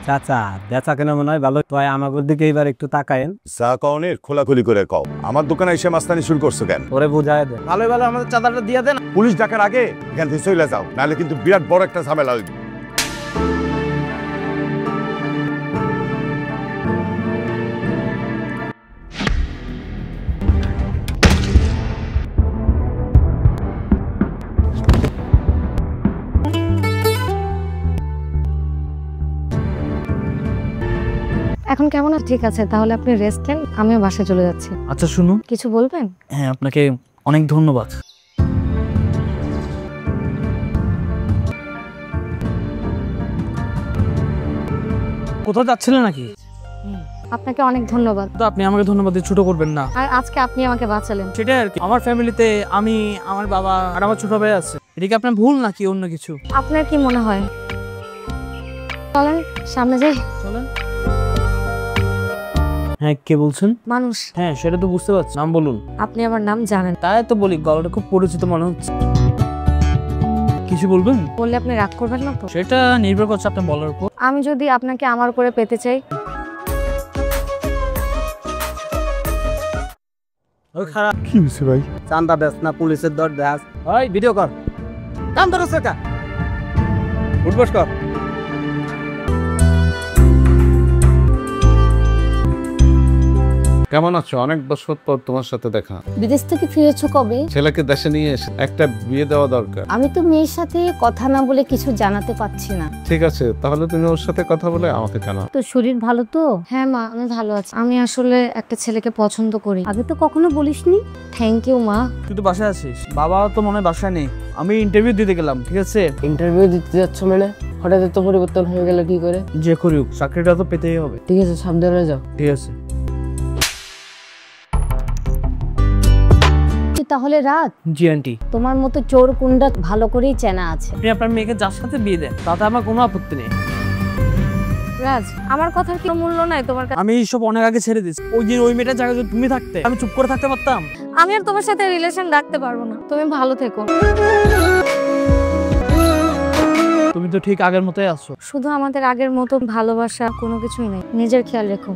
চাচা বেচা কেনা মনে হয় ভালো, তো আমাদের দিকে এবার একটু তাকায়েন। চা কওনের খোলাখুলি করে কও, আমার দোকানে এসে মাস্তানি শুরু করছো কেন? ওরে বুঝায় দেন, ভালো ভালো আমাদের চাঁদাটা দিয়ে দেন। পুলিশ ডাকার আগে এখান থেকে চলে যাও, নাহলে কিন্তু বিরাট বড় একটা ঝামেলা হইবে। এখন কেমন আছে? ঠিক আছে, তাহলে আপনি রেস্ট নেন, আমিও বাসায় চলে যাচ্ছি। আচ্ছা শুনুন, কিছু বলবেন? হ্যাঁ আপনাকে অনেক ধন্যবাদ। কোথাও যাচ্ছিলেন নাকি? আপনাকে অনেক ধন্যবাদ। তো আপনি আমাকে ধন্যবাদ দিয়ে ছোট করবেন না। আর আজকে আপনি আমাকে বাঁচালেন। সেটাই আর কি, আমার ফ্যামিলিতে আমি, আমার বাবা আর আমার ছোট ভাই আছে। এটা কি আপনার ভুল নাকি অন্য কিছু? আপনার কি মনে হয়? চলেন সামনে যাই। চলেন। হ্যাঁ কে বলছেন? মানুষ। হ্যাঁ সেটা তো বুঝতে পারছি, নাম বলুন। আপনি আমার নাম জানেন। তাই তো বলি, গলাটা খুব পরিচিত মনে হচ্ছে। কিছু বলবেন? বললে আপনি রাগ করবেন না তো? সেটা নির্ভর করছে আপনার বলার উপর। আমি যদি আপনাকে আমার করে পেতে চাই? ওই খারাপ কি হইছে ভাই? চান্দা দেস না, পুলিশের দর দেস। ওই ভিডিও কর, কাম ধরো সেটা উঠবস কর। কেমন আছো? অনেক বছর পর তোমার সাথে দেখা। বিদেশ থেকে ফিরেছো কবে? ছেলেকে দেশে নিয়ে এসে একটা বিয়ে দেওয়া দরকার। আমি তো মেয়ের সাথে কথা না বলে কিছু জানাতে পারছি না। ঠিক আছে, তাহলে তুমি ওর সাথে কথা বলে আমাকে জানাও। তো শরীর ভালো তো? হ্যাঁ মা, আমি ভালো আছি। আমি আসলে একটা ছেলেকে পছন্দ করি। আগে তো কখনো বলিসনি। থ্যাংক ইউ মা। তুই তো বাসায় আছিস, বাবা তো মনে হয় বাসায় নেই। আমি ইন্টারভিউ দিতে গেলাম, ঠিক আছে? ইন্টারভিউ দিতে যাচ্ছ মানে? হঠাৎ এত পরিবর্তন হয়ে গেল কি করে? যে করি হোক চাকরিটা তো পেতেই হবে। ঠিক আছে, সাবধানে যাও। ঠিক আছে। তাহলে রাত, জি আন্টি। তোমার মতো চোর কুন্ডা ভালো করেই চেনা আছে। আপনি আপনার মেয়েকে যার সাথে বিয়ে দেন, তাতে আমার কোনো আপত্তি নেই। রাজ, আমার কথার কি মূল্য নাই তোমার কাছে? আমি সব অনেক আগে ছেড়ে দিচ্ছি। ওই দিন ওই মেয়েটার জায়গায় যদি তুমি থাকতে, আমি চুপ করে থাকতে পারতাম? আমি আর তোমার সাথে রিলেশন রাখতে পারবো না। তুমি ভালো থেকো। তুমি তো ঠিক আগের মতোই আছো। শুধু আমাদের আগের মতো ভালোবাসা কোনো কিছুই নেই। নিজের খেয়াল রেখো।